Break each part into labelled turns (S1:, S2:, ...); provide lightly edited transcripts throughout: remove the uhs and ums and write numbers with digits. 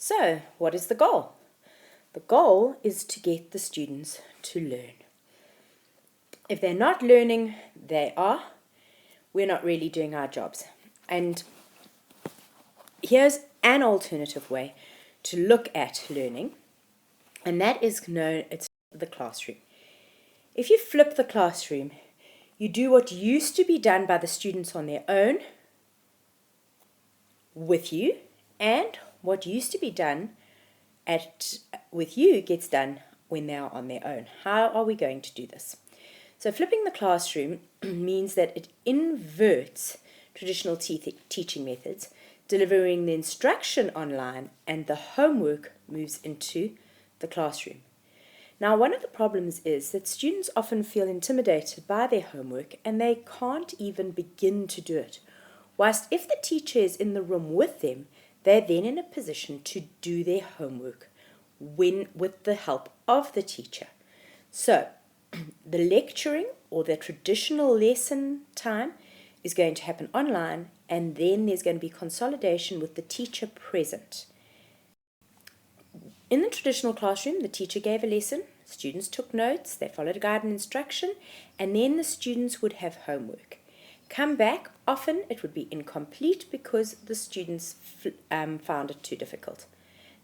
S1: So, what is the goal? The goal is to get the students to learn. If they're not learning, we're not really doing our jobs. And here's an alternative way to look at learning, and that is it's the classroom. If you flip the classroom, you do what used to be done by the students on their own with you, and what used to be done with you gets done when they are on their own. How are we going to do this? So flipping the classroom means that it inverts traditional teaching methods, delivering the instruction online, and the homework moves into the classroom. Now, one of the problems is that students often feel intimidated by their homework and they can't even begin to do it. Whilst if the teacher is in the room with them, they're then in a position to do their homework with the help of the teacher. So, the lecturing or the traditional lesson time is going to happen online, and then there's going to be consolidation with the teacher present. In the traditional classroom, the teacher gave a lesson, students took notes, they followed a guide and instruction, and then the students would have homework. Come back, often it would be incomplete because the students found it too difficult.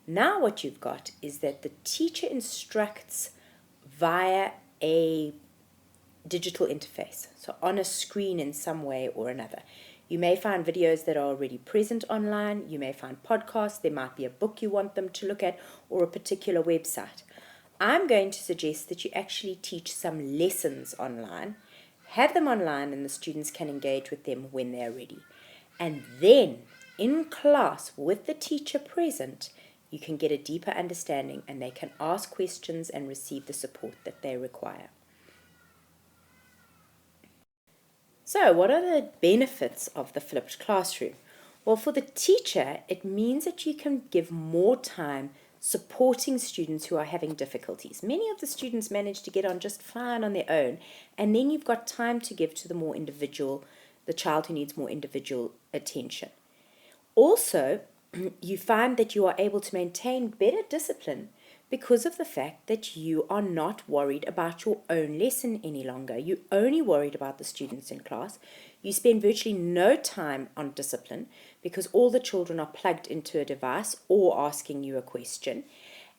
S1: Now what you've got is that the teacher instructs via a digital interface, so on a screen in some way or another. You may find videos that are already present online, you may find podcasts, there might be a book you want them to look at, or a particular website. I'm going to suggest that you actually teach some lessons online, have them online, and the students can engage with them when they're ready. And then, in class, with the teacher present, you can get a deeper understanding and they can ask questions and receive the support that they require. So, what are the benefits of the flipped classroom? Well, for the teacher, it means that you can give more time supporting students who are having difficulties. Many of the students manage to get on just fine on their own, and then you've got time to give to the child who needs more individual attention. Also, you find that you are able to maintain better discipline because of the fact that you are not worried about your own lesson any longer. You're only worried about the students in class. You spend virtually no time on discipline because all the children are plugged into a device or asking you a question.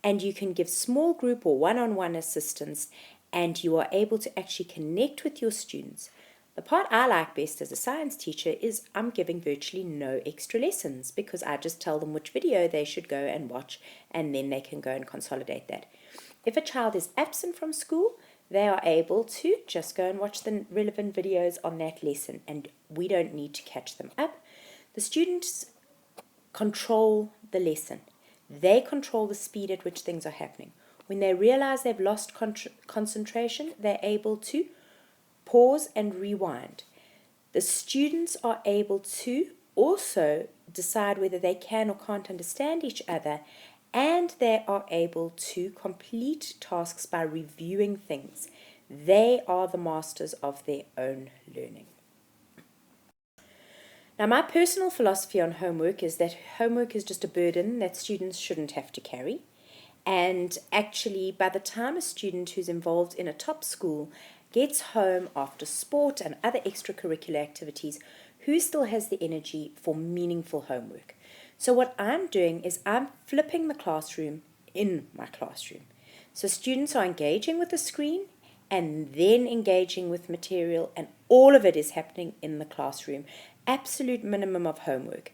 S1: And you can give small group or one-on-one assistance, and you are able to actually connect with your students. The part I like best as a science teacher is I'm giving virtually no extra lessons because I just tell them which video they should go and watch, and then they can go and consolidate that. If a child is absent from school, they are able to just go and watch the relevant videos on that lesson, and we don't need to catch them up. The students control the lesson. They control the speed at which things are happening. When they realize they've lost concentration, they're able to pause and rewind. The students are able to also decide whether they can or can't understand each other, and they are able to complete tasks by reviewing things. They are the masters of their own learning. Now, my personal philosophy on homework is that homework is just a burden that students shouldn't have to carry. And actually, by the time a student who's involved in a top school gets home after sport and other extracurricular activities, who still has the energy for meaningful homework? So what I'm doing is I'm flipping the classroom in my classroom. So students are engaging with the screen and then engaging with material, and all of it is happening in the classroom. Absolute minimum of homework.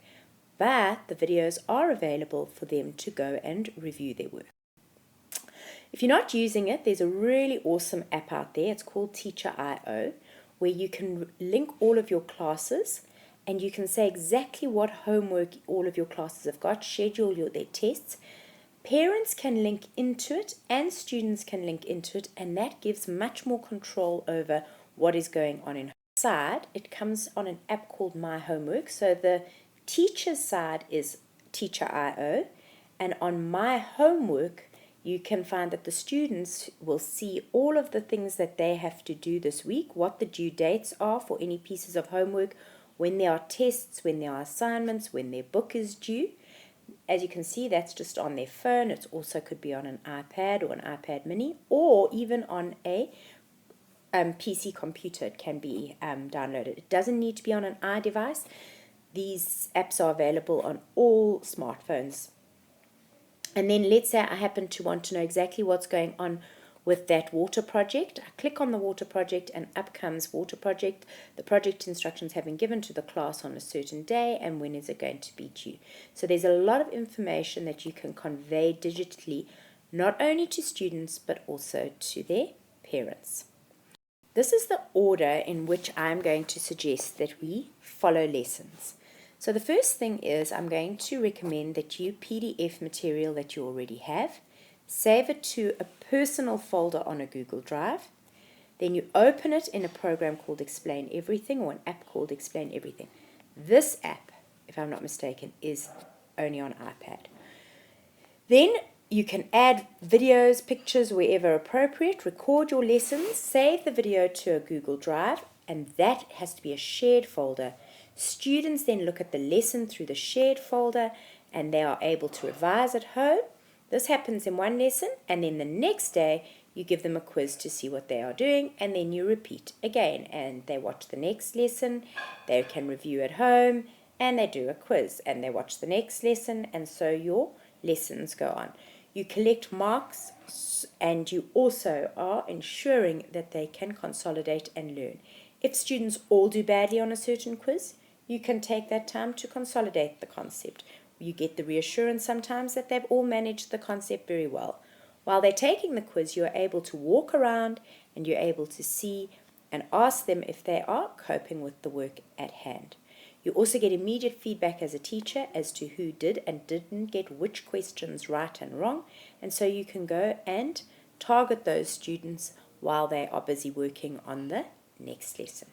S1: But the videos are available for them to go and review their work. If you're not using it, there's a really awesome app out there. It's called Teacher.io, where you can link all of your classes and you can say exactly what homework all of your classes have got, schedule their tests. Parents can link into it and students can link into it, and that gives much more control over what is going on in side. It comes on an app called My Homework. So the teacher's side is Teacher.io, and on My Homework you can find that the students will see all of the things that they have to do this week, what the due dates are for any pieces of homework, when there are tests, when there are assignments, when their book is due. As you can see, that's just on their phone. It also could be on an iPad or an iPad mini, or even on a PC computer. It can be downloaded. It doesn't need to be on an iDevice. These apps are available on all smartphones. And then let's say I happen to want to know exactly what's going on with that water project. I click on the water project and up comes water project. The project instructions have been given to the class on a certain day and when is it going to be due. So there's a lot of information that you can convey digitally, not only to students but also to their parents. This is the order in which I'm going to suggest that we follow lessons. So the first thing is I'm going to recommend that you PDF material that you already have, save it to a personal folder on a Google Drive. Then you open it in a program called Explain Everything or an app called Explain Everything. This app, if I'm not mistaken, is only on iPad. Then you can add videos, pictures wherever appropriate, record your lessons, save the video to a Google Drive, and that has to be a shared folder. Students then look at the lesson through the shared folder and they are able to revise at home. This happens in one lesson, and then the next day you give them a quiz to see what they are doing, and then you repeat again, and they watch the next lesson, they can review at home, and they do a quiz, and they watch the next lesson, and so your lessons go on. You collect marks, and you also are ensuring that they can consolidate and learn. If students all do badly on a certain quiz, you can take that time to consolidate the concept. You get the reassurance sometimes that they've all managed the concept very well. While they're taking the quiz, you're able to walk around and you're able to see and ask them if they are coping with the work at hand. You also get immediate feedback as a teacher as to who did and didn't get which questions right and wrong, and so you can go and target those students while they are busy working on the next lesson.